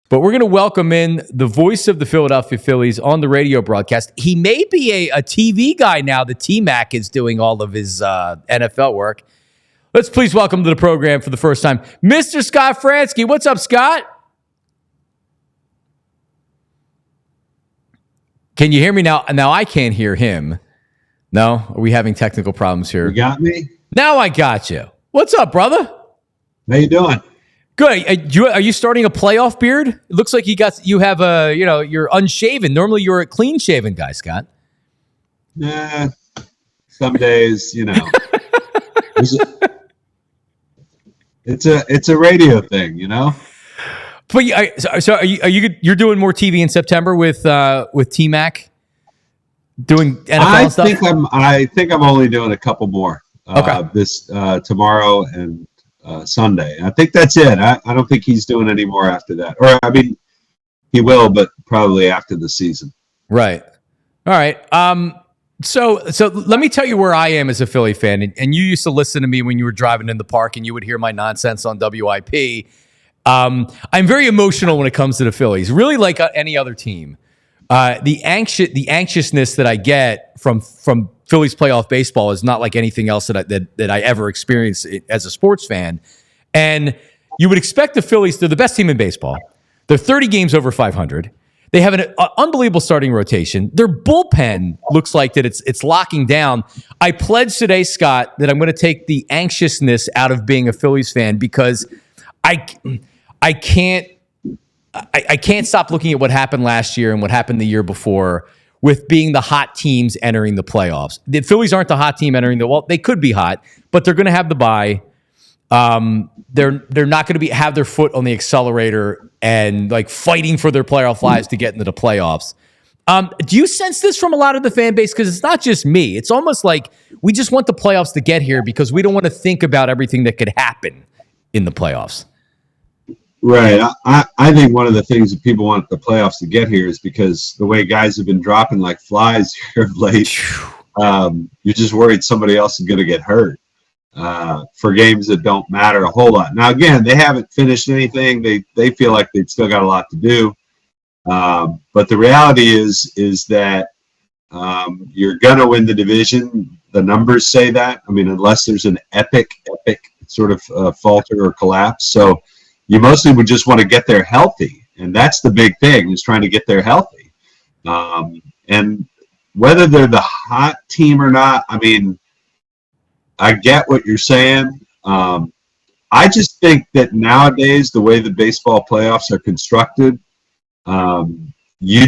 But we're going to welcome in the voice of the Philadelphia Phillies on the radio broadcast. He may be a TV guy now that T-Mac is doing all of his NFL work. Let's please welcome to the program for the first time, Mr. Scott Franzke. What's up, Scott? Can you hear me now? Now I can't hear him. No? Are we having technical problems here? You got me? Now I got you. What's up, brother? How you doing? Good. Are you starting a playoff beard? It looks like you have you're unshaven. Normally you're a clean shaven guy, Scott. Nah, some days, it's a radio thing, But you're doing more TV in September with T-Mac doing NFL stuff? I think I'm only doing a couple more. This tomorrow and Sunday. I think that's it. I don't think he's doing any more after that. Or he will, but probably after the season. Right. All right. So let me tell you where I am as a Philly fan. And you used to listen to me when you were driving in the park and you would hear my nonsense on WIP. I'm very emotional when it comes to the Phillies, really like any other team. The anxiousness that I get from Phillies playoff baseball is not like anything else that I ever experienced as a sports fan. And you would expect the Phillies, they're the best team in baseball. They're 30 games over 500. They have an unbelievable starting rotation. Their bullpen looks like that it's locking down. I pledged today, Scott, that I'm going to take the anxiousness out of being a Phillies fan because I can't stop looking at what happened last year and what happened the year bore with being the hot teams entering the playoffs. The Phillies aren't the hot team entering they could be hot, but they're going to have the bye. They're not going to have their foot on the accelerator and like fighting for their playoff lives to get into the playoffs. Do you sense this from a lot of the fan base? Because it's not just me. It's almost like we just want the playoffs to get here because we don't want to think about everything that could happen in the playoffs. Right. I think one of the things that people want the playoffs to get here is because the way guys have been dropping like flies here of late, you're just worried somebody else is going to get hurt for games that don't matter a whole lot. Now, again, they haven't finished anything. They feel like they've still got a lot to do. But the reality is that you're going to win the division. The numbers say that. I mean, unless there's an epic sort of falter or collapse. So you mostly would just want to get there healthy. And that's the big thing, is trying to get there healthy. And whether they're the hot team or not, I mean, I get what you're saying. I just think that nowadays, the way the baseball playoffs are constructed, you're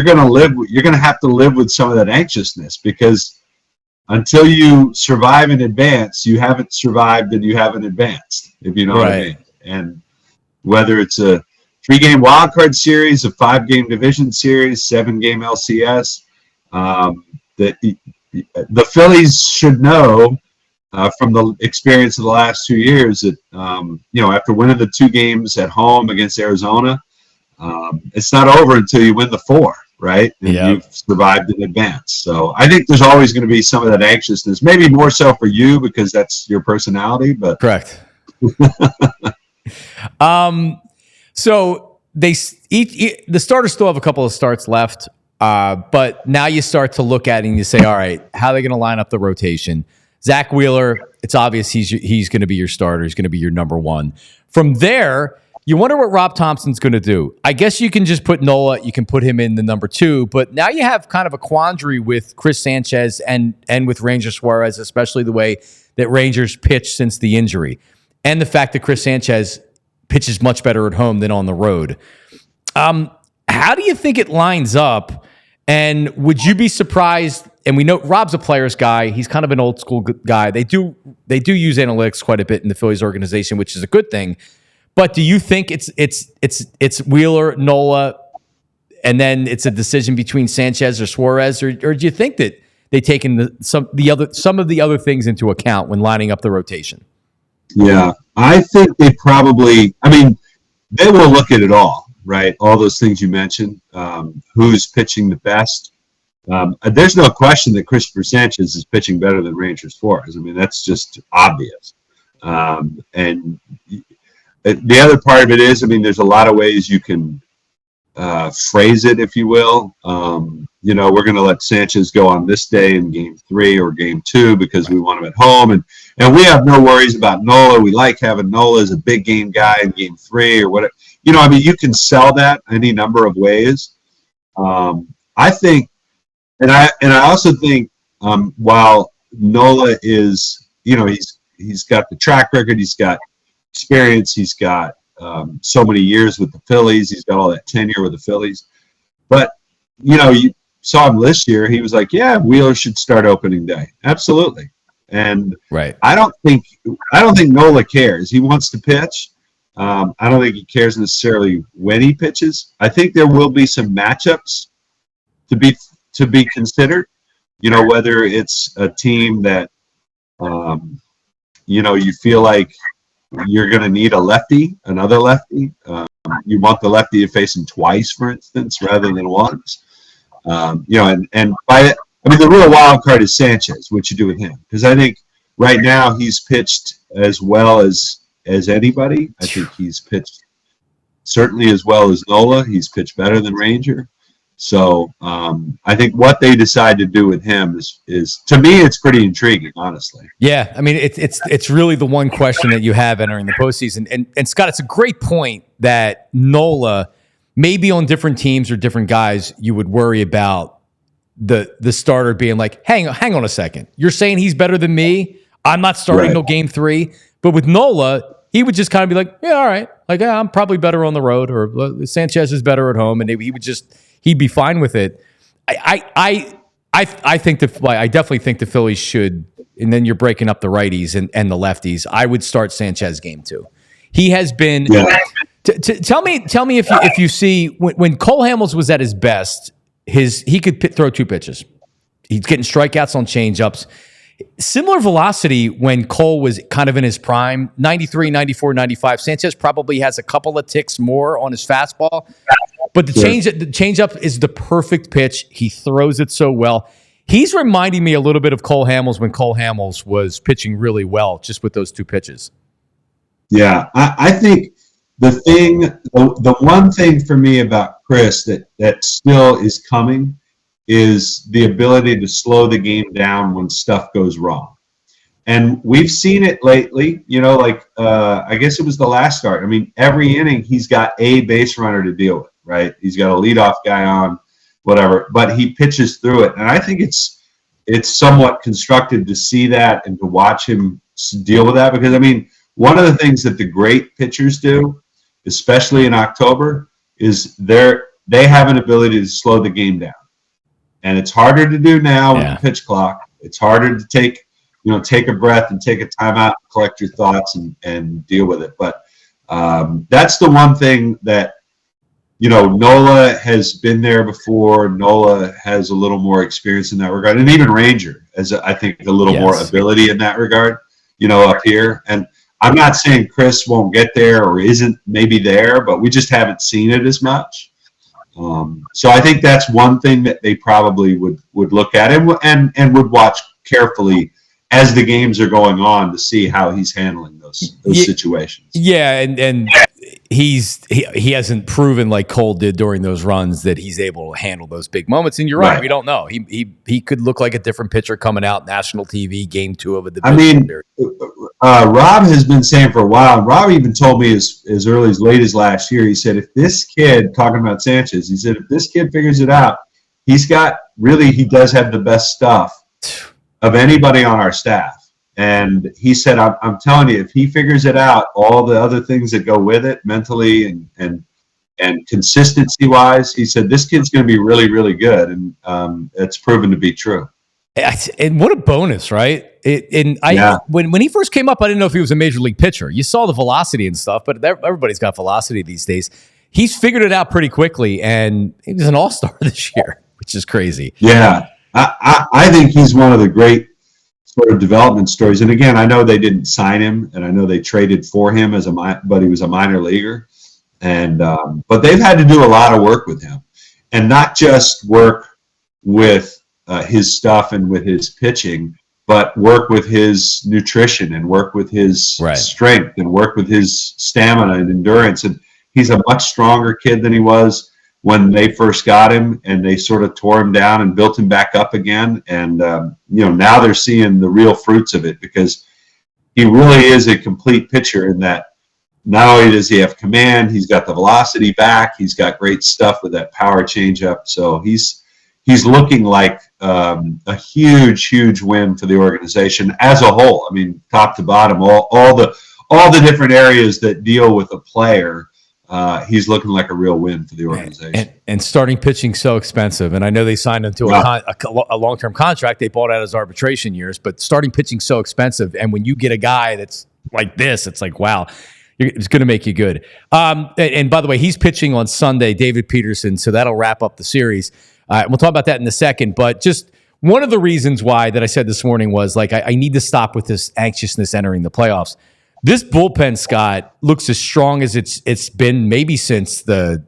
going to have to live with some of that anxiousness, because until you survive in advance, you haven't survived and you haven't advanced, if you know what I mean. And whether it's a 3-game wild card series, a 5-game division series, 7-game LCS, that the Phillies should know from the experience of the last 2 years that, after winning the 2 games at home against Arizona, it's not over until you win the 4, right? And you've survived in advance. So I think there's always going to be some of that anxiousness, maybe more so for you because that's your personality. But correct. So the starters still have a couple of starts left, but now you start to look at it and you say, all right, how are they going to line up the rotation? Zach Wheeler, it's obvious he's going to be your starter. He's going to be your number one. From there, you wonder what Rob Thompson's going to do. I guess you can just put Nola, you can put him in the number 2, but now you have kind of a quandary with Chris Sanchez and with Ranger Suarez, especially the way that Rangers pitched since the injury, and the fact that Chris Sanchez pitches much better at home than on the road. How do you think it lines up? And would you be surprised? And we know Rob's a player's guy. He's kind of an old school guy. They do use analytics quite a bit in the Phillies organization, which is a good thing. But do you think it's Wheeler, Nola, and then it's a decision between Sanchez or Suarez, or do you think that they taken some of the other things into account when lining up the rotation? Yeah, I think they probably. I mean, they will look at it all, right? All those things you mentioned. Who's pitching the best? There's no question that Cristopher Sanchez is pitching better than Ranger Suarez. I mean, that's just obvious. And the other part of it is, I mean, there's a lot of ways you can phrase it, if you will. We're going to let Sanchez go on this day in game 3 or game 2 because we want him at home. And we have no worries about Nola. We like having Nola as a big game guy in game 3 or whatever. You can sell that any number of ways. I think, and I also think, while Nola is, he's got the track record, he's got experience, he's got so many years with the Phillies, he's got all that tenure with the Phillies. But you saw him this year. He was like, "Yeah, Wheeler should start opening day." Absolutely. And right. I don't think Nola cares. He wants to pitch. I don't think he cares necessarily when he pitches. I think there will be some matchups to be considered. Whether it's a team that you feel like you're going to need another lefty. You want the lefty to face him twice, for instance, rather than once. The real wild card is Sanchez, what you do with him. Because I think right now he's pitched as well as anybody. I think he's pitched certainly as well as Nola. He's pitched better than Ranger. So I think what they decide to do with him is to me, it's pretty intriguing, honestly. Yeah, I mean, it's really the one question that you have entering the postseason. And Scott, it's a great point that Nola, maybe on different teams or different guys, you would worry about the starter being like, hang on a second. You're saying he's better than me? I'm not starting till game 3. But with Nola, he would just kind of be like, yeah, all right. Like, yeah, I'm probably better on the road, or Sanchez is better at home, and he'd be fine with it. I think I definitely think the Phillies should, and then you're breaking up the righties and the lefties. I would start Sanchez game 2. He has been. Yeah. Tell me if you see when Cole Hamels was at his best, he could throw 2 pitches. He's getting strikeouts on changeups. Similar velocity when Cole was kind of in his prime, 93, 94, 95. Sanchez probably has a couple of ticks more on his fastball. But the changeup is the perfect pitch. He throws it so well. He's reminding me a little bit of Cole Hamels when Cole Hamels was pitching really well, just with those 2 pitches. Yeah, I think the one thing for me about Chris that still is coming is the ability to slow the game down when stuff goes wrong. And we've seen it lately, I guess it was the last start. I mean, every inning he's got a base runner to deal with, right? He's got a leadoff guy on, whatever, but he pitches through it. And I think it's somewhat constructive to see that and to watch him deal with that. Because, I mean, one of the things that the great pitchers do, especially in October, is they have an ability to slow the game down. And it's harder to do now with the pitch clock. It's harder to take a breath and take a timeout, collect your thoughts and deal with it. But that's the one thing that, Nola has been there before. Nola has a little more experience in that regard. And even Ranger has, I think, a little more ability in that regard, up here. And I'm not saying Chris won't get there or isn't maybe there, but we just haven't seen it as much. So I think that's one thing that they probably would look at and would watch carefully as the games are going on to see how he's handling those situations. Yeah, and he hasn't proven like Cole did during those runs that he's able to handle those big moments. And you're right, we don't know. He could look like a different pitcher coming out national TV game 2 of a division. Rob has been saying for a while, and Rob even told me as early as late as last year, he said, if this kid, talking about Sanchez, he said, if this kid figures it out, he does have the best stuff of anybody on our staff. And he said, I'm telling you, if he figures it out, all the other things that go with it mentally and consistency-wise, he said, this kid's going to be really, really good. And it's proven to be true. And what a bonus, right? When he first came up, I didn't know if he was a major league pitcher. You saw the velocity and stuff, but everybody's got velocity these days. He's figured it out pretty quickly, and he was an all-star this year, which is crazy. Yeah, I think he's one of the great sort of development stories. And again, I know they didn't sign him, and I know they traded for him but he was a minor leaguer, and but they've had to do a lot of work with him, and not just work with his stuff and with his pitching, but work with his nutrition and work with his strength and work with his stamina and endurance. And he's a much stronger kid than he was when they first got him, and they sort of tore him down and built him back up again. And, now they're seeing the real fruits of it, because he really is a complete pitcher in that not only does he have command, he's got the velocity back, he's got great stuff with that power changeup. So he's looking like a huge win for the organization as a whole. I mean, top to bottom, all the different areas that deal with a player. He's looking like a real win for the organization. And starting pitching so expensive. And I know they signed him to a long-term contract. They bought out his arbitration years, but starting pitching so expensive. And when you get a guy that's like this, it's like, wow, it's going to make you good. And by the way, he's pitching on Sunday, David Peterson. So that'll wrap up the series. We'll talk about that in a second. But just one of the reasons why that I said this morning was like, I need to stop with this anxiousness entering the playoffs. This bullpen, Scott, looks as strong as it's been maybe since the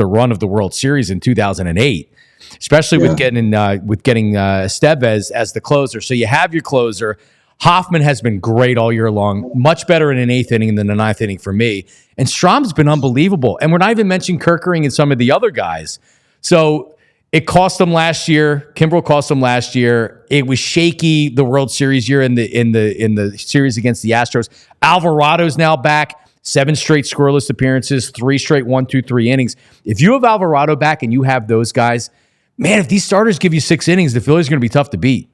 run of the World Series in 2008, especially with getting Estevez as the closer. So you have your closer. Hoffman has been great all year long, much better in an eighth inning than the ninth inning for me. And Strom's been unbelievable. And we're not even mentioning Kerkering and some of the other guys. So it cost them last year. Kimbrel cost them last year. It was shaky the World Series year in the series against the Astros. Alvarado's now back. 7 straight scoreless appearances, 3 straight 1-2-3 innings. If you have Alvarado back and you have those guys, man, if these starters give you 6 innings, the Phillies are going to be tough to beat.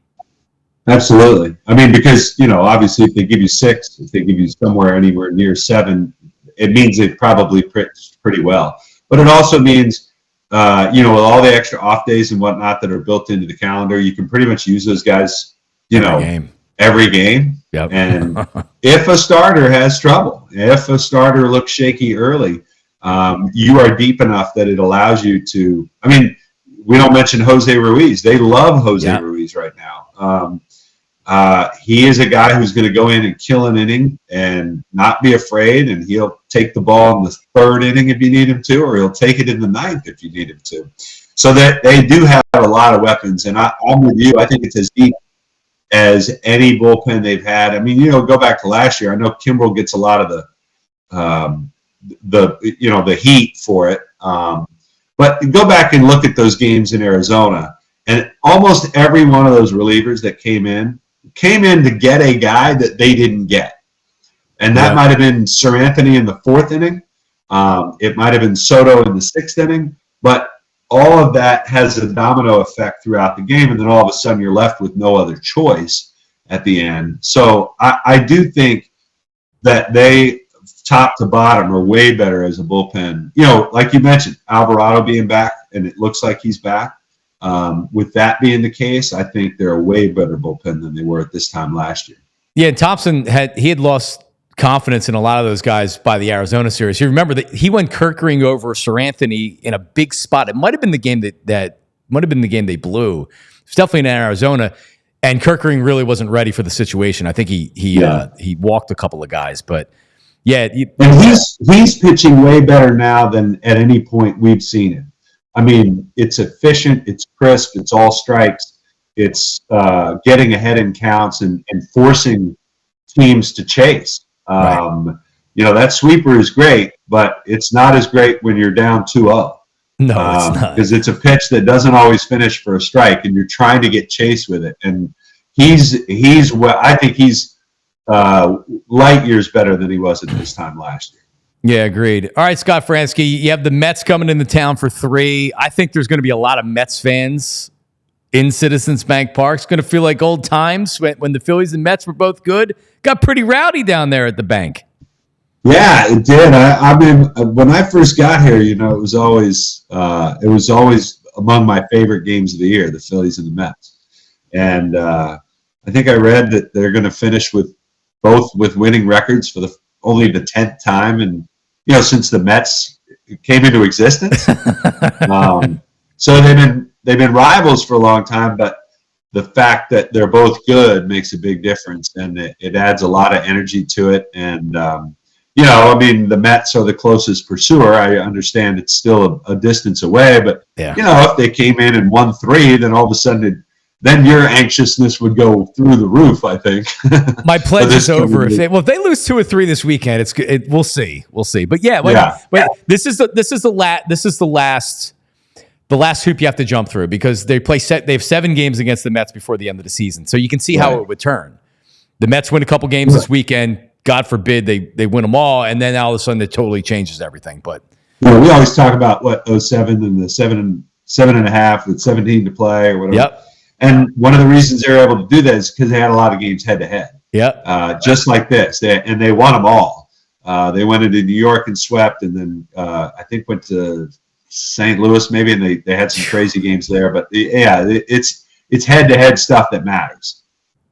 Absolutely. I mean, because, obviously if they give you 6, if they give you somewhere anywhere near 7, it means they've probably pitched pretty well. But it also means, with all the extra off days and whatnot that are built into the calendar, you can pretty much use those guys, every game. Yep. And if a starter has trouble, if a starter looks shaky early, you are deep enough that it allows you to, we don't mention Jose Ruiz. They love Jose Ruiz right now. He is a guy who's going to go in and kill an inning and not be afraid, and he'll take the ball in the 3rd inning if you need him to, or he'll take it in the 9th if you need him to. So that they do have a lot of weapons, and I'm with you. I think it's as deep as any bullpen they've had. Go back to last year. I know Kimbrel gets a lot of the heat for it, but go back and look at those games in Arizona, and almost every one of those relievers that came in to get a guy that they didn't get. And that might have been Sir Anthony in the 4th inning. It might have been Soto in the 6th inning. But all of that has a domino effect throughout the game, and then all of a sudden you're left with no other choice at the end. So I do think that they, top to bottom, are way better as a bullpen. Like you mentioned, Alvarado being back, and it looks like he's back. With that being the case, I think they're a way better bullpen than they were at this time last year. Yeah, Thompson had lost confidence in a lot of those guys by the Arizona series. You remember that he went Kerkering over Sir Anthony in a big spot. It might have been the game that might have been the game they blew. It's definitely in Arizona, and Kerkering really wasn't ready for the situation. I think he walked a couple of guys, but yeah, and he's pitching way better now than at any point we've seen him. It's efficient, it's crisp, it's all strikes, it's getting ahead in counts and forcing teams to chase. That sweeper is great, but it's not as great when you're down 2-0. No, it's not. Because it's a pitch that doesn't always finish for a strike, and you're trying to get chase with it. And I think he's light years better than he was at this time last year. Yeah, agreed. All right, Scott Franzke, you have the Mets coming into town for 3. I think there's going to be a lot of Mets fans in Citizens Bank Park. It's going to feel like old times when the Phillies and Mets were both good. Got pretty rowdy down there at the bank. Yeah, it did. When I first got here, it was always among my favorite games of the year, the Phillies and the Mets. And I think I read that they're going to finish with winning records for only the 10th time, and since the Mets came into existence. So they've been rivals for a long time, but the fact that they're both good makes a big difference, and it adds a lot of energy to it. And the Mets are the closest pursuer. I understand it's still a distance away, but if they came in and won 3, then all of a sudden then your anxiousness would go through the roof, I think. My pledge is over. If they lose 2 or 3 this weekend, we'll see. But yeah, this is the last hoop you have to jump through, because they have 7 games against the Mets before the end of the season. So you can see how it would turn. The Mets win a couple games this weekend. God forbid they win them all, and then all of a sudden it totally changes everything. But we always talk about 07 and the 7.5 with 17 to play or whatever. Yep. And one of the reasons they were able to do that is because they had a lot of games head to head. Yep. Just like this, they won them all. They went into New York and swept, and then I think went to St. Louis maybe, and they had some crazy games there. But it's head to head stuff that matters.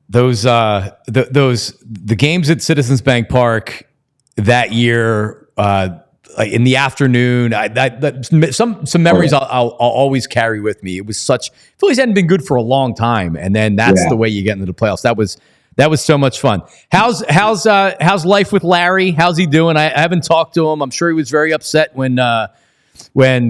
Those the games at Citizens Bank Park that year. In the afternoon, some memories I'll always carry with me. It was Phillies hadn't been good for a long time, and then that's the way you get into the playoffs. That was so much fun. How's life with Larry? How's he doing? I haven't talked to him. I'm sure he was very upset when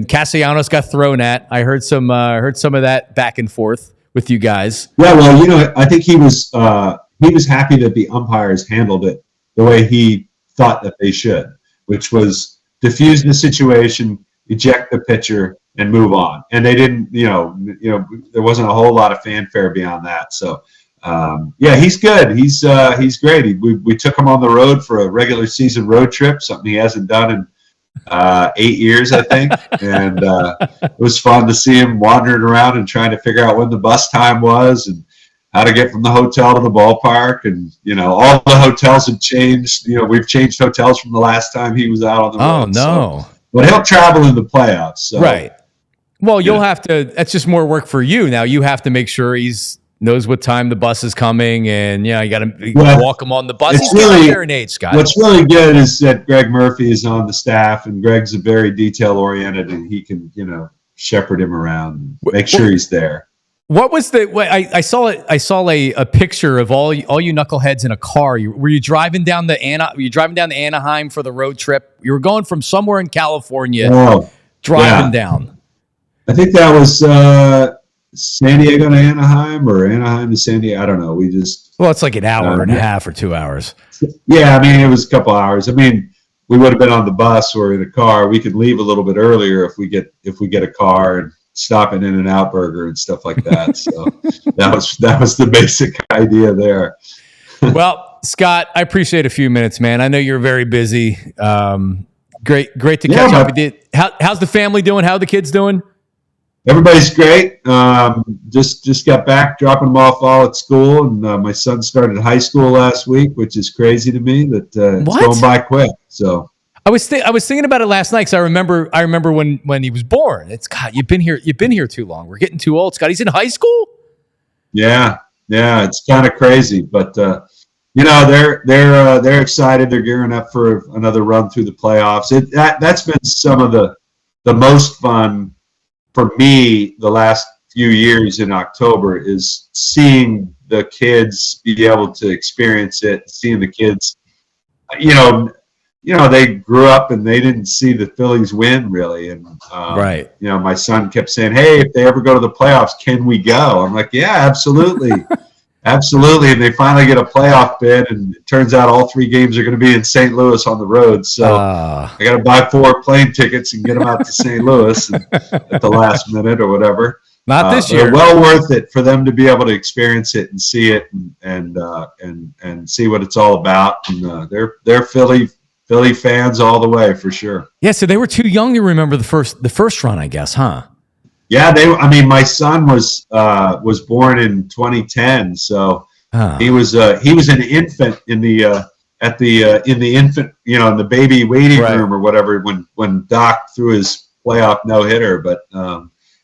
Castellanos got thrown at. I heard some of that back and forth with you guys. Yeah, well, I think he was happy that the umpires handled it the way he thought that they should, which was diffuse the situation, eject the pitcher, and move on. And they didn't, there wasn't a whole lot of fanfare beyond that. So, he's good. He's great. We took him on the road for a regular season road trip, something he hasn't done in 8 years, I think. And it was fun to see him wandering around and trying to figure out when the bus time was and how to get from the hotel to the ballpark. And, all the hotels have changed. We've changed hotels from the last time he was out on the road. Oh, no. But he'll travel in the playoffs. So. Right. Well, you'll have to, that's just more work for you. Now you have to make sure knows what time the bus is coming, and you got to walk him on the bus. He's really there in age, Scott. What's really good is that Greg Murphy is on the staff, and Greg's a very detail oriented, and he can, shepherd him around, and make sure he's there. What was I saw a picture of all you knuckleheads in a car. Were you driving down to Anaheim for the road trip? You were going from somewhere in California, driving down. I think that was San Diego to Anaheim, or Anaheim to San Diego. I don't know. It's like an hour and a half or 2 hours. Yeah, I mean, it was a couple hours. I mean, we would have been on the bus or in a car. We could leave a little bit earlier if we get a car and stop at In-N-Out Burger and stuff like that. So that was the basic idea there. Well, Scott, I appreciate a few minutes, man. I know you're very busy. Great to catch up with you. How's the family doing? How are the kids doing? Everybody's great. Just got back, dropping them off all at school, and my son started high school last week, which is crazy to me that it's going by quick. So I was thinking about it last night because I remember when he was born. It's God, you've been here too long. We're getting too old, Scott. He's in high school. Yeah, it's kind of crazy, but they're excited. They're gearing up for another run through the playoffs. That's been some of the most fun for me the last few years in October, is seeing the kids be able to experience it, seeing the kids, they grew up and they didn't see the Phillies win really. And, my son kept saying, hey, if they ever go to the playoffs, can we go? I'm like, yeah, absolutely. Absolutely. And they finally get a playoff bid, and it turns out all 3 games are going to be in St. Louis on the road. So I got to buy 4 plane tickets and get them out to St. Louis at the last minute or whatever. Not this year. Well worth it for them to be able to experience it and see it and see what it's all about. And they're Philly fans all the way for sure. Yeah. So they were too young to remember the first run, I guess, huh? Yeah, my son was born in 2010, so he was an infant in the infant, in the baby waiting room or whatever when Doc threw his playoff no-hitter. But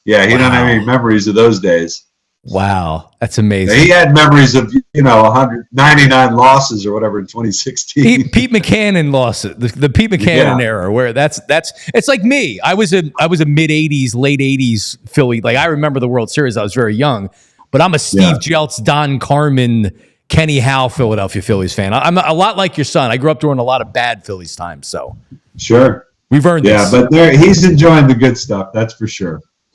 he doesn't have any memories of those days. Wow, that's amazing. He had memories of 199 losses or whatever in 2016. Pete McCannon lost it. The Pete McCannon era, where that's it's like me. I was a mid '80s, late '80s Philly. Like I remember the World Series. I was very young, but I'm a Steve Jeltz, Don Carmen, Kenny Howe Philadelphia Phillies fan. I'm a lot like your son. I grew up during a lot of bad Phillies times, so sure. We've earned this. Yeah, but he's enjoying the good stuff. That's for sure.